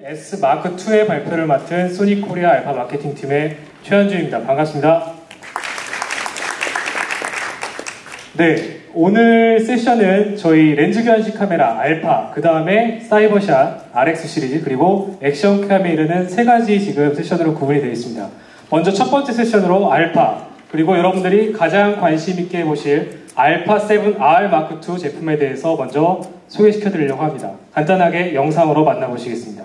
S 마크2의 발표를 맡은 소니코리아 알파 마케팅팀의 최현주입니다. 반갑습니다. 네, 오늘 세션은 저희 렌즈 교환식 카메라 알파, 그 다음에 사이버샷, RX 시리즈, 그리고 액션캠에 이르는 세 가지 지금 세션으로 구분이 되어 있습니다. 먼저 첫 번째 세션으로 알파, 그리고 여러분들이 가장 관심 있게 보실 알파 7R 마크2 제품에 대해서 먼저 소개시켜 드리려고 합니다. 간단하게 영상으로 만나보시겠습니다.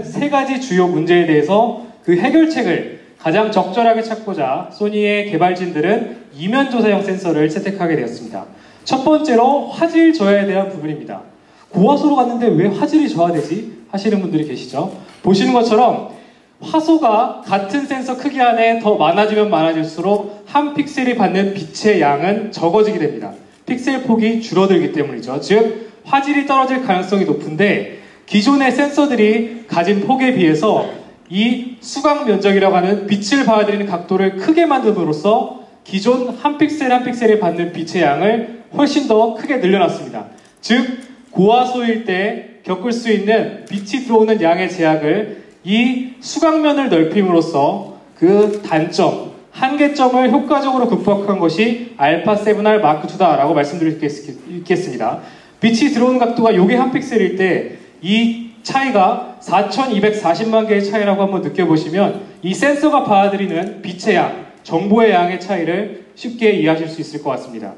세 가지 주요 문제에 대해서 그 해결책을 가장 적절하게 찾고자 소니의 개발진들은 이면조사형 센서를 채택하게 되었습니다. 첫 번째로 화질 저하에 대한 부분입니다. 고화소로 갔는데 왜 화질이 저하되지? 하시는 분들이 계시죠. 보시는 것처럼 화소가 같은 센서 크기 안에 더 많아지면 많아질수록 한 픽셀이 받는 빛의 양은 적어지게 됩니다. 픽셀 폭이 줄어들기 때문이죠. 즉 화질이 떨어질 가능성이 높은데 기존의 센서들이 가진 폭에 비해서 이 수광 면적이라고 하는 빛을 받아들이는 각도를 크게 만듦으로써 기존 한 픽셀 한 픽셀이 받는 빛의 양을 훨씬 더 크게 늘려놨습니다. 즉 고화소일 때 겪을 수 있는 빛이 들어오는 양의 제약을 이 수광면을 넓힘으로써 그 단점, 한계점을 효과적으로 극복한 것이 알파 7R 마크2다 라고 말씀드릴 수 있겠습니다. 빛이 들어오는 각도가 요게 한 픽셀일 때 이 차이가 4240만 개의 차이라고 한번 느껴보시면 이 센서가 받아들이는 빛의 양, 정보의 양의 차이를 쉽게 이해하실 수 있을 것 같습니다.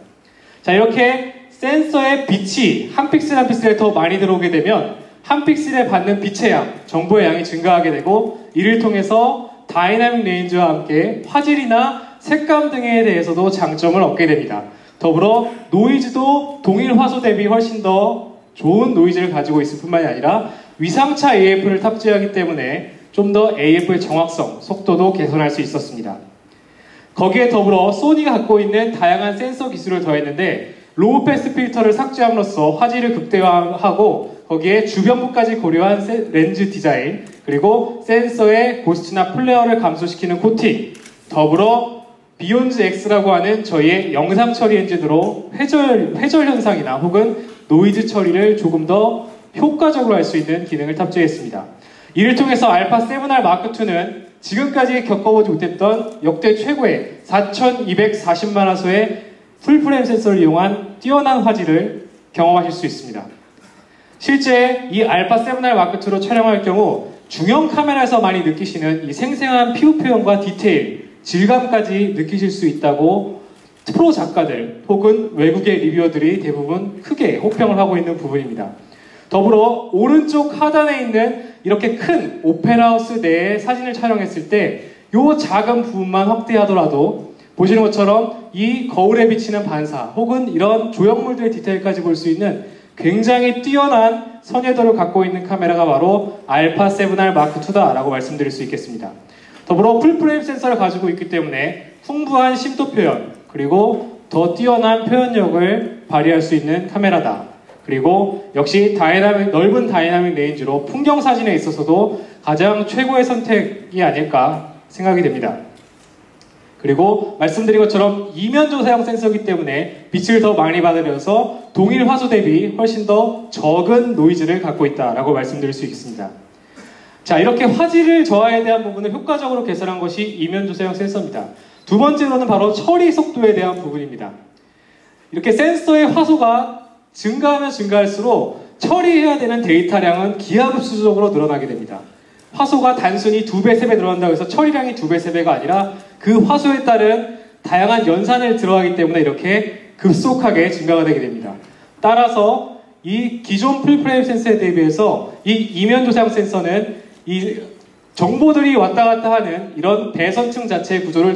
자, 이렇게 센서의 빛이 한 픽셀 한 픽셀에 더 많이 들어오게 되면 한 픽셀에 받는 빛의 양, 정보의 양이 증가하게 되고 이를 통해서 다이나믹 레인지와 함께 화질이나 색감 등에 대해서도 장점을 얻게 됩니다. 더불어 노이즈도 동일 화소 대비 훨씬 더 좋은 노이즈를 가지고 있을 뿐만이 아니라 위상차 AF를 탑재하기 때문에 좀 더 AF의 정확성, 속도도 개선할 수 있었습니다. 거기에 더불어 소니가 갖고 있는 다양한 센서 기술을 더했는데 로우 패스 필터를 삭제함으로써 화질을 극대화하고 거기에 주변부까지 고려한 렌즈 디자인, 그리고 센서의 고스트나 플레어를 감소시키는 코팅, 더불어 비욘즈 X라고 하는 저희의 영상 처리 엔진으로 회절 현상이나 혹은 노이즈 처리를 조금 더 효과적으로 할 수 있는 기능을 탑재했습니다. 이를 통해서 알파 7R 마크2는 지금까지 겪어보지 못했던 역대 최고의 4240만 화소의 풀프레임 센서를 이용한 뛰어난 화질을 경험하실 수 있습니다. 실제 이 알파 7R 마크2로 촬영할 경우 중형 카메라에서 많이 느끼시는 이 생생한 피부 표현과 디테일, 질감까지 느끼실 수 있다고 프로 작가들 혹은 외국의 리뷰어들이 대부분 크게 호평을 하고 있는 부분입니다. 더불어 오른쪽 하단에 있는 이렇게 큰 오페라 하우스 내에 사진을 촬영했을 때 이 작은 부분만 확대하더라도 보시는 것처럼 이 거울에 비치는 반사 혹은 이런 조형물들의 디테일까지 볼 수 있는 굉장히 뛰어난 선회도를 갖고 있는 카메라가 바로 알파 7R 마크2다 라고 말씀드릴 수 있겠습니다. 더불어 풀프레임 센서를 가지고 있기 때문에 풍부한 심도 표현, 그리고 더 뛰어난 표현력을 발휘할 수 있는 카메라다. 그리고 역시 넓은 다이나믹 레인지로 풍경 사진에 있어서도 가장 최고의 선택이 아닐까 생각이 됩니다. 그리고 말씀드린 것처럼 이면조사형 센서이기 때문에 빛을 더 많이 받으면서 동일 화소 대비 훨씬 더 적은 노이즈를 갖고 있다라고 말씀드릴 수 있습니다. 자, 이렇게 화질을 저하에 대한 부분을 효과적으로 개선한 것이 이면조사형 센서입니다. 두 번째로는 바로 처리 속도에 대한 부분입니다. 이렇게 센서의 화소가 증가하면 증가할수록 처리해야 되는 데이터량은 기하급수적으로 늘어나게 됩니다. 화소가 단순히 2배, 3배 늘어난다고 해서 처리량이 2배, 3배가 아니라 그 화소에 따른 다양한 연산을 들어가기 때문에 이렇게 급속하게 증가가 되게 됩니다. 따라서 이 기존 풀프레임 센서에 대비해서 이 이면조사형 센서는 이 정보들이 왔다 갔다 하는 이런 배선층 자체의 구조를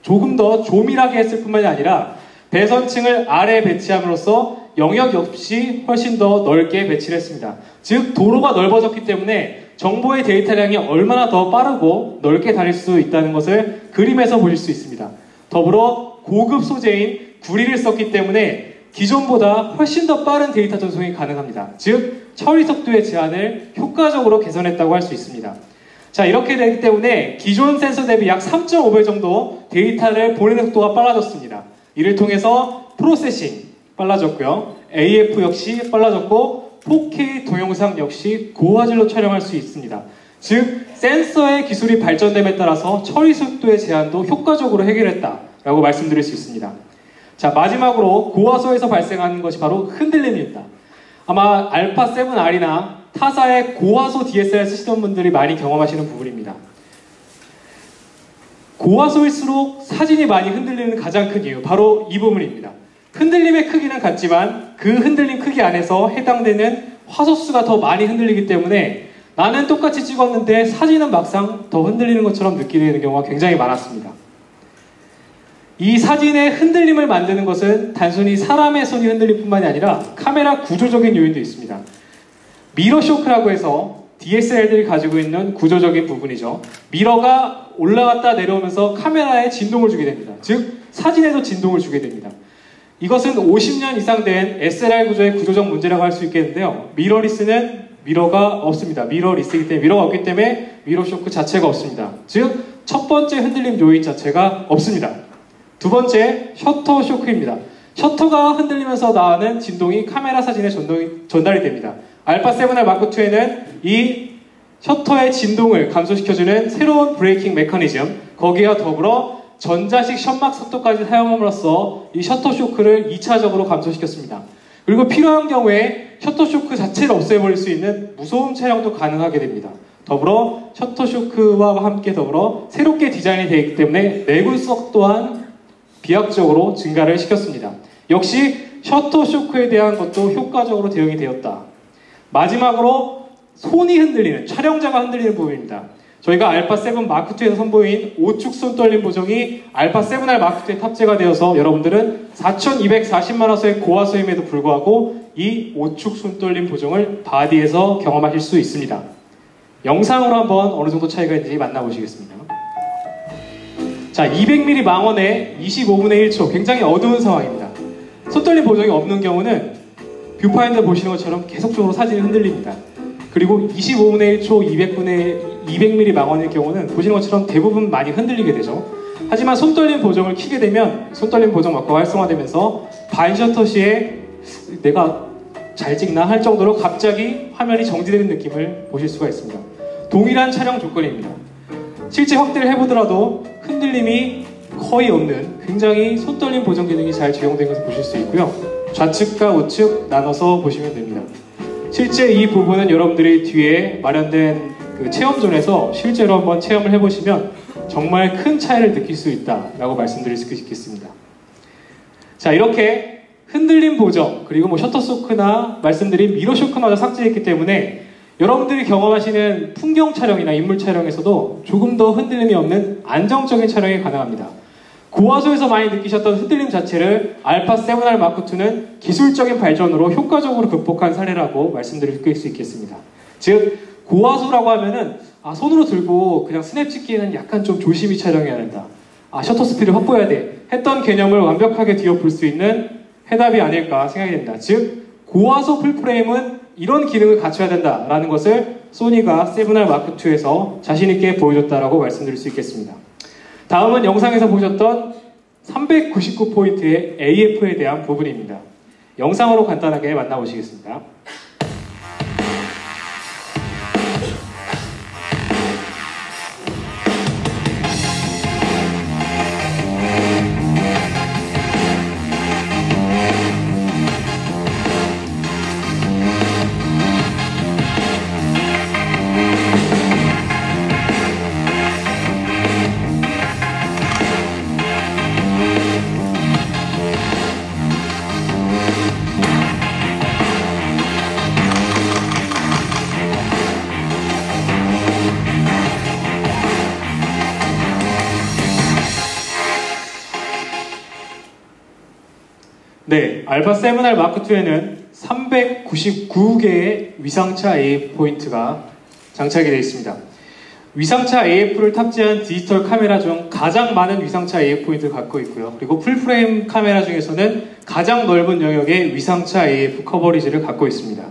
조금 더 조밀하게 했을 뿐만이 아니라 배선층을 아래에 배치함으로써 영역 없이 훨씬 더 넓게 배치를 했습니다. 즉 도로가 넓어졌기 때문에 정보의 데이터량이 얼마나 더 빠르고 넓게 다닐 수 있다는 것을 그림에서 보실 수 있습니다. 더불어 고급 소재인 구리를 썼기 때문에 기존보다 훨씬 더 빠른 데이터 전송이 가능합니다. 즉 처리 속도의 제한을 효과적으로 개선했다고 할 수 있습니다. 자, 이렇게 되기 때문에 기존 센서 대비 약 3.5배 정도 데이터를 보내는 속도가 빨라졌습니다. 이를 통해서 프로세싱 빨라졌고요. AF 역시 빨라졌고 4K 동영상 역시 고화질로 촬영할 수 있습니다. 즉, 센서의 기술이 발전됨에 따라서 처리 속도의 제한도 효과적으로 해결했다라고 말씀드릴 수 있습니다. 자, 마지막으로 고화소에서 발생하는 것이 바로 흔들림입니다. 아마 알파7R이나 타사의 고화소 DSLR 쓰시던 분들이 많이 경험하시는 부분입니다. 고화소일수록 사진이 많이 흔들리는 가장 큰 이유, 바로 이 부분입니다. 흔들림의 크기는 같지만 그 흔들림 크기 안에서 해당되는 화소수가 더 많이 흔들리기 때문에 나는 똑같이 찍었는데 사진은 막상 더 흔들리는 것처럼 느끼는 경우가 굉장히 많았습니다. 이 사진의 흔들림을 만드는 것은 단순히 사람의 손이 흔들릴 뿐만이 아니라 카메라 구조적인 요인도 있습니다. 미러 쇼크라고 해서 DSLR들이 가지고 있는 구조적인 부분이죠. 미러가 올라갔다 내려오면서 카메라에 진동을 주게 됩니다. 즉, 사진에도 진동을 주게 됩니다. 이것은 50년 이상 된 SLR 구조의 구조적 문제라고 할 수 있겠는데요. 미러리스는 미러가 없습니다. 미러리스이기 때문에 미러가 없기 때문에 미러 쇼크 자체가 없습니다. 즉, 첫 번째 흔들림 요인 자체가 없습니다. 두 번째, 셔터 쇼크입니다. 셔터가 흔들리면서 나오는 진동이 카메라 사진에 전달이 됩니다. 알파7R 마크2에는 이 셔터의 진동을 감소시켜주는 새로운 브레이킹 메커니즘, 거기와 더불어 전자식 셔막 속도까지 사용함으로써 이 셔터 쇼크를 2차적으로 감소시켰습니다. 그리고 필요한 경우에 셔터 쇼크 자체를 없애버릴 수 있는 무소음 촬영도 가능하게 됩니다. 더불어 셔터 쇼크와 함께 더불어 새롭게 디자인이 되어 있기 때문에 내구성 또한 비약적으로 증가를 시켰습니다. 역시 셔터 쇼크에 대한 것도 효과적으로 대응이 되었다. 마지막으로 손이 흔들리는, 촬영자가 흔들리는 부분입니다. 저희가 알파7 마크2에서 선보인 5축 손떨림 보정이 알파7R 마크2에 탑재가 되어서 여러분들은 4,240만 화소의 고화소임에도 불구하고 이 5축 손떨림 보정을 바디에서 경험하실 수 있습니다. 영상으로 한번 어느 정도 차이가 있는지 만나보시겠습니다. 자, 200mm 망원에 25분의 1초, 굉장히 어두운 상황입니다. 손떨림 보정이 없는 경우는 뷰파인더 보시는 것처럼 계속적으로 사진이 흔들립니다. 그리고 25분의 1초, 200mm 망원의 경우는 보시는 것처럼 대부분 많이 흔들리게 되죠. 하지만 손떨림 보정을 켜게 되면 손떨림 보정 마커가 활성화되면서 반셔터 시에 내가 잘 찍나 할 정도로 갑자기 화면이 정지되는 느낌을 보실 수가 있습니다. 동일한 촬영 조건입니다. 실제 확대를 해보더라도 흔들림이 거의 없는 굉장히 손떨림 보정 기능이 잘 적용된 것을 보실 수 있고요. 좌측과 우측 나눠서 보시면 됩니다. 실제 이 부분은 여러분들이 뒤에 마련된 그 체험존에서 실제로 한번 체험을 해보시면 정말 큰 차이를 느낄 수 있다라고 말씀드릴 수 있겠습니다. 자, 이렇게 흔들림 보정, 그리고 뭐 셔터 쇼크나 말씀드린 미러 쇼크마저 삭제했기 때문에 여러분들이 경험하시는 풍경 촬영이나 인물 촬영에서도 조금 더 흔들림이 없는 안정적인 촬영이 가능합니다. 고화소에서 많이 느끼셨던 흔들림 자체를 알파7R 마크2는 기술적인 발전으로 효과적으로 극복한 사례라고 말씀드릴 수 있겠습니다. 즉, 고화소라고 하면은 손으로 들고 그냥 스냅 찍기에는 약간 좀 조심히 촬영해야 된다. 셔터 스피드를 확보해야 돼. 했던 개념을 완벽하게 뒤엎을 수 있는 해답이 아닐까 생각이 됩니다. 즉, 고화소 풀프레임은 이런 기능을 갖춰야 된다라는 것을 소니가 7R 마크2에서 자신있게 보여줬다라고 말씀드릴 수 있겠습니다. 다음은 영상에서 보셨던 399포인트의 AF에 대한 부분입니다. 영상으로 간단하게 만나보시겠습니다. 네, 알파7R 마크2에는 399개의 위상차 AF 포인트가 장착이 되어 있습니다. 위상차 AF를 탑재한 디지털 카메라 중 가장 많은 위상차 AF 포인트를 갖고 있고요. 그리고 풀프레임 카메라 중에서는 가장 넓은 영역의 위상차 AF 커버리지를 갖고 있습니다.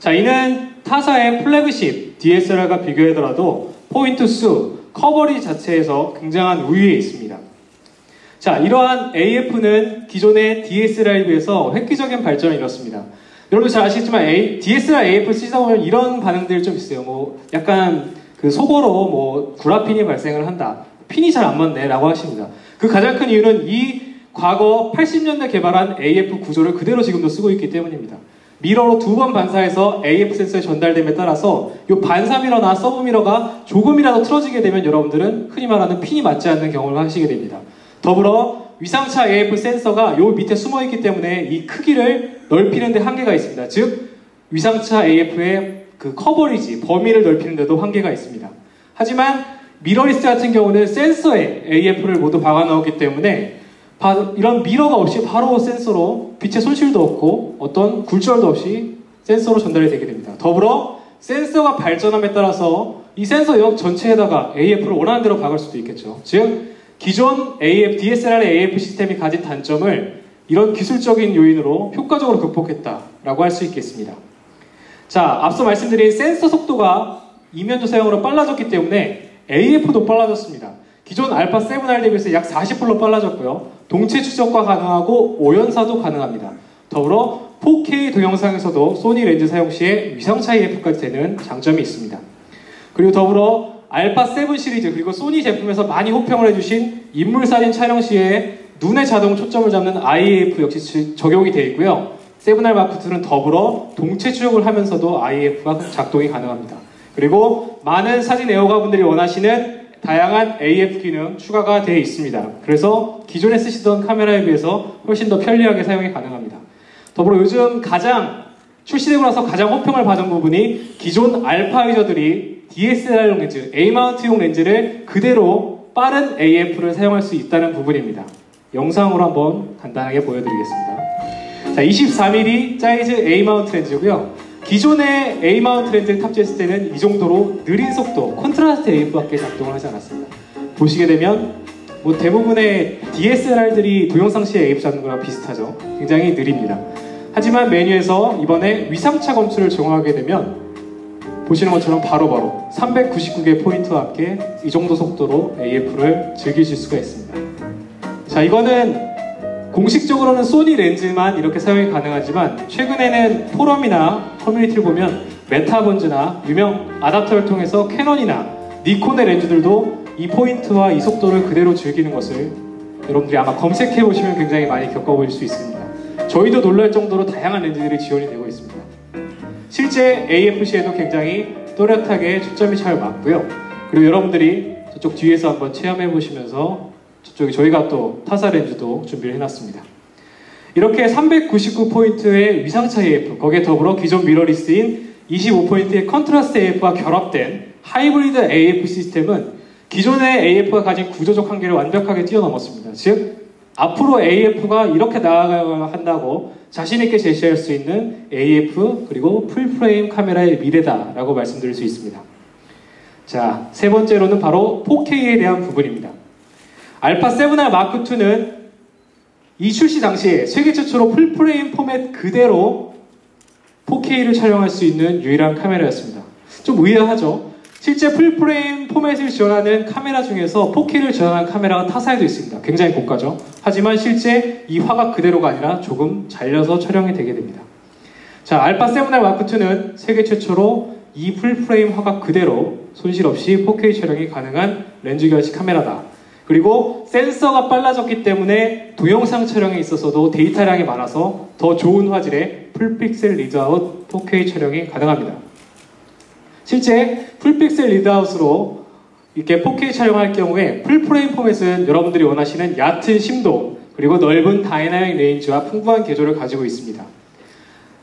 자, 이는 타사의 플래그십 DSLR과 비교하더라도 포인트 수, 커버리지 자체에서 굉장한 우위에 있습니다. 자, 이러한 AF는 기존의 DSLR에 비해서 획기적인 발전을 이뤘습니다. 여러분도 잘 아시겠지만 DSLR AF 쓰다 보면 이런 반응들이 좀 있어요. 뭐 약간 그 속어로 뭐 구라핀이 발생을 한다. 핀이 잘 안 맞네 라고 하십니다. 그 가장 큰 이유는 이 과거 80년대 개발한 AF 구조를 그대로 지금도 쓰고 있기 때문입니다. 미러로 2번 반사해서 AF 센서에 전달됨에 따라서 이 반사 미러나 서브 미러가 조금이라도 틀어지게 되면 여러분들은 흔히 말하는 핀이 맞지 않는 경험을 하시게 됩니다. 더불어 위상차 AF 센서가 요 밑에 숨어있기 때문에 이 크기를 넓히는 데 한계가 있습니다. 즉 위상차 AF의 그 커버리지, 범위를 넓히는 데도 한계가 있습니다. 하지만 미러리스 같은 경우는 센서에 AF를 모두 박아 넣었기 때문에 이런 미러가 없이 바로 센서로 빛의 손실도 없고 어떤 굴절도 없이 센서로 전달이 되게 됩니다. 더불어 센서가 발전함에 따라서 이 센서 역 전체에다가 AF를 원하는 대로 박을 수도 있겠죠. 즉 기존 DSLR AF 시스템이 가진 단점을 이런 기술적인 요인으로 효과적으로 극복했다라고 할 수 있겠습니다. 자, 앞서 말씀드린 센서 속도가 이면조 사용으로 빨라졌기 때문에 AF도 빨라졌습니다. 기존 알파 7R 대비해서 약 40% 빨라졌고요. 동체 추적과 가능하고 오연사도 가능합니다. 더불어 4K 동영상에서도 소니 렌즈 사용 시에 위상차 AF까지 되는 장점이 있습니다. 그리고 더불어 알파 7 시리즈 그리고 소니 제품에서 많이 호평을 해주신 인물사진 촬영 시에 눈의 자동 초점을 잡는 IAF 역시 적용이 되어 있고요. 7R 마크2는 더불어 동체 추적을 하면서도 IAF가 작동이 가능합니다. 그리고 많은 사진 애호가분들이 원하시는 다양한 AF 기능 추가가 되어 있습니다. 그래서 기존에 쓰시던 카메라에 비해서 훨씬 더 편리하게 사용이 가능합니다. 더불어 요즘 출시되고 나서 가장 호평을 받은 부분이 기존 알파 유저들이 DSLR용 렌즈, A마운트용 렌즈를 그대로 빠른 AF를 사용할 수 있다는 부분입니다. 영상으로 한번 간단하게 보여드리겠습니다. 자, 24mm 사이즈 A마운트 렌즈고요. 기존의 A마운트 렌즈를 탑재했을 때는 이 정도로 느린 속도, 콘트라스트 AF밖에 작동을 하지 않았습니다. 보시게 되면 뭐 대부분의 DSLR들이 동영상 시에 AF 잡는 거랑 비슷하죠. 굉장히 느립니다. 하지만 메뉴에서 이번에 위상차 검수를 적용하게 되면 보시는 것처럼 바로바로 399개 포인트와 함께 이 정도 속도로 AF를 즐기실 수가 있습니다. 자, 이거는 공식적으로는 소니 렌즈만 이렇게 사용이 가능하지만 최근에는 포럼이나 커뮤니티를 보면 메타본즈나 유명 아답터를 통해서 캐논이나 니콘의 렌즈들도 이 포인트와 이 속도를 그대로 즐기는 것을 여러분들이 아마 검색해 보시면 굉장히 많이 겪어보실 수 있습니다. 저희도 놀랄 정도로 다양한 렌즈들이 지원이 되고 있습니다. 실제 AFC에도 굉장히 또렷하게 초점이 잘 맞고요. 그리고 여러분들이 저쪽 뒤에서 한번 체험해 보시면서 저쪽에 저희가 또 타사 렌즈도 준비를 해놨습니다. 이렇게 399포인트의 위상차 AF, 거기에 더불어 기존 미러리스인 25포인트의 컨트라스트 AF가 결합된 하이브리드 AF 시스템은 기존의 AF가 가진 구조적 한계를 완벽하게 뛰어넘었습니다. 즉, 앞으로 AF가 이렇게 나아가야 한다고 자신있게 제시할 수 있는 AF 그리고 풀프레임 카메라의 미래다라고 말씀드릴 수 있습니다. 자, 세 번째로는 바로 4K에 대한 부분입니다. 알파 7R 마크2는 이 출시 당시에 세계 최초로 풀프레임 포맷 그대로 4K를 촬영할 수 있는 유일한 카메라였습니다. 좀 의아하죠? 실제 풀프레임 포맷을 지원하는 카메라 중에서 4K를 지원하는 카메라가 타사에도 있습니다. 굉장히 고가죠. 하지만 실제 이 화각 그대로가 아니라 조금 잘려서 촬영이 되게 됩니다. 자, 알파 7R 마크2는 세계 최초로 이 풀프레임 화각 그대로 손실 없이 4K 촬영이 가능한 렌즈 결식 카메라다. 그리고 센서가 빨라졌기 때문에 동영상 촬영에 있어서도 데이터량이 많아서 더 좋은 화질의 풀픽셀 리드아웃 4K 촬영이 가능합니다. 실제 풀픽셀 리드아웃으로 이렇게 4K 촬영할 경우에 풀프레임 포맷은 여러분들이 원하시는 얕은 심도 그리고 넓은 다이나믹 레인지와 풍부한 개조를 가지고 있습니다.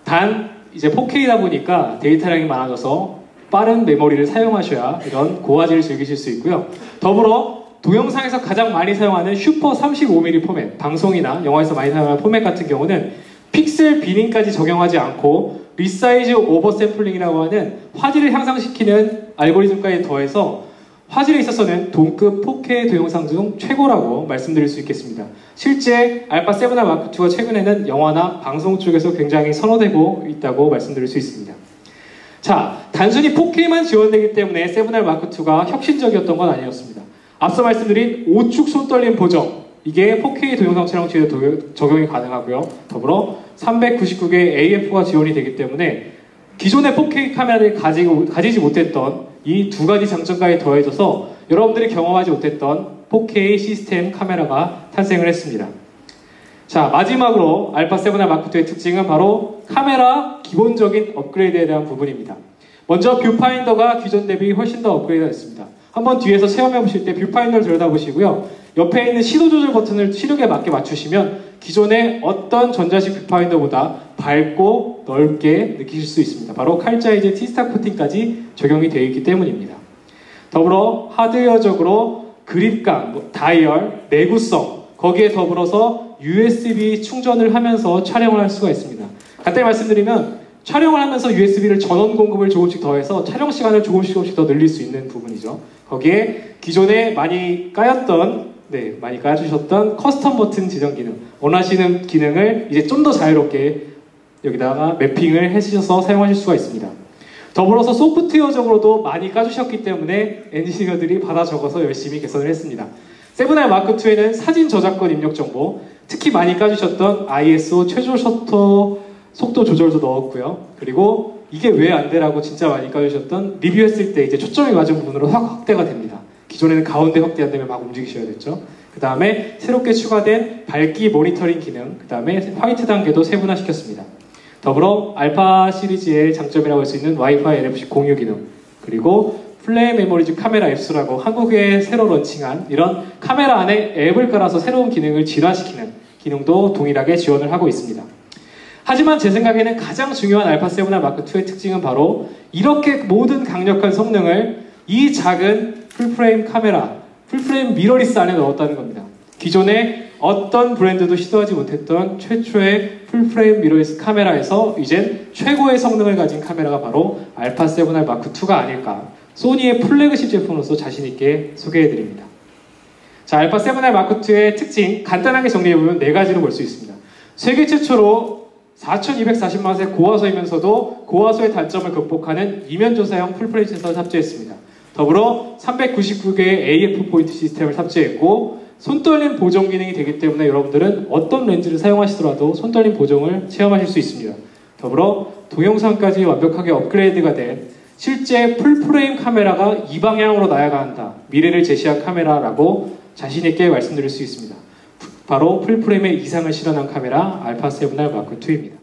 단 이제 4K다 보니까 데이터량이 많아져서 빠른 메모리를 사용하셔야 이런 고화질을 즐기실 수 있고요. 더불어 동영상에서 가장 많이 사용하는 슈퍼 35mm 포맷, 방송이나 영화에서 많이 사용하는 포맷 같은 경우는 픽셀 비닝까지 적용하지 않고 리사이즈 오버샘플링이라고 하는 화질을 향상시키는 알고리즘까지 더해서 화질에 있어서는 동급 4K 동영상 중 최고라고 말씀드릴 수 있겠습니다. 실제 알파 7R 마크2가 최근에는 영화나 방송 쪽에서 굉장히 선호되고 있다고 말씀드릴 수 있습니다. 자, 단순히 4K만 지원되기 때문에 7R 마크2가 혁신적이었던 건 아니었습니다. 앞서 말씀드린 우측 손떨림 보정, 이게 4K 동영상 촬영치에 적용이 가능하고요. 더불어 399개 AF가 지원이 되기 때문에 기존의 4K 카메라를 가지지 못했던 이 두 가지 장점까지 더해져서 여러분들이 경험하지 못했던 4K 시스템 카메라가 탄생을 했습니다. 자, 마지막으로 알파 7R 마크2의 특징은 바로 카메라 기본적인 업그레이드에 대한 부분입니다. 먼저 뷰파인더가 기존 대비 훨씬 더 업그레이드가 됐습니다. 한번 뒤에서 체험해 보실 때 뷰파인더를 들여다보시고요. 옆에 있는 시도 조절 버튼을 시력에 맞게 맞추시면 기존의 어떤 전자식 뷰파인더보다 밝고 넓게 느끼실 수 있습니다. 바로 칼자이즈 T-스타 코팅까지 적용이 되어 있기 때문입니다. 더불어 하드웨어적으로 그립감, 다이얼, 내구성, 거기에 더불어서 USB 충전을 하면서 촬영을 할 수가 있습니다. 간단히 말씀드리면 촬영을 하면서 USB를 전원 공급을 조금씩 더해서 촬영 시간을 조금씩 더 늘릴 수 있는 부분이죠. 거기에 기존에 많이 까였던, 많이 까주셨던 커스텀 버튼 지정 기능, 원하시는 기능을 이제 좀 더 자유롭게 여기다가 매핑을 해주셔서 사용하실 수가 있습니다. 더불어서 소프트웨어적으로도 많이 까주셨기 때문에 엔지니어들이 받아 적어서 열심히 개선을 했습니다. 7R 마크2에는 사진 저작권 입력 정보, 특히 많이 까주셨던 ISO 최저 셔터 속도 조절도 넣었고요. 그리고 이게 왜 안 되라고 진짜 많이 까주셨던 리뷰했을 때 이제 초점이 맞은 부분으로 확대가 됩니다. 기존에는 가운데 확대 안 되면 막 움직이셔야 됐죠. 그 다음에 새롭게 추가된 밝기 모니터링 기능, 그 다음에 화이트 단계도 세분화시켰습니다. 더불어 알파 시리즈의 장점이라고 할 수 있는 와이파이 NFC 공유 기능, 그리고 플레이 메모리즈 카메라 앱스라고 한국에 새로 런칭한 이런 카메라 안에 앱을 깔아서 새로운 기능을 진화시키는 기능도 동일하게 지원을 하고 있습니다. 하지만 제 생각에는 가장 중요한 알파 7R 마크2의 특징은 바로 이렇게 모든 강력한 성능을 이 작은 풀프레임 카메라, 풀프레임 미러리스 안에 넣었다는 겁니다. 기존에 어떤 브랜드도 시도하지 못했던 최초의 풀프레임 미러리스 카메라에서 이젠 최고의 성능을 가진 카메라가 바로 알파 7R 마크2가 아닐까, 소니의 플래그십 제품으로서 자신있게 소개해드립니다. 자, 알파 7R 마크2의 특징 간단하게 정리해보면 4가지로 볼 수 있습니다. 세계 최초로 4240만원의 고화소이면서도 고화소의 단점을 극복하는 이면조사형 풀프레임 센서를 탑재했습니다. 더불어 399개의 AF 포인트 시스템을 탑재했고 손떨림 보정 기능이 되기 때문에 여러분들은 어떤 렌즈를 사용하시더라도 손떨림 보정을 체험하실 수 있습니다. 더불어 동영상까지 완벽하게 업그레이드가 된 실제 풀프레임 카메라가 이 방향으로 나아가야 한다, 미래를 제시한 카메라라고 자신있게 말씀드릴 수 있습니다. 바로 풀프레임의 이상을 실현한 카메라 알파 7R 마크2입니다.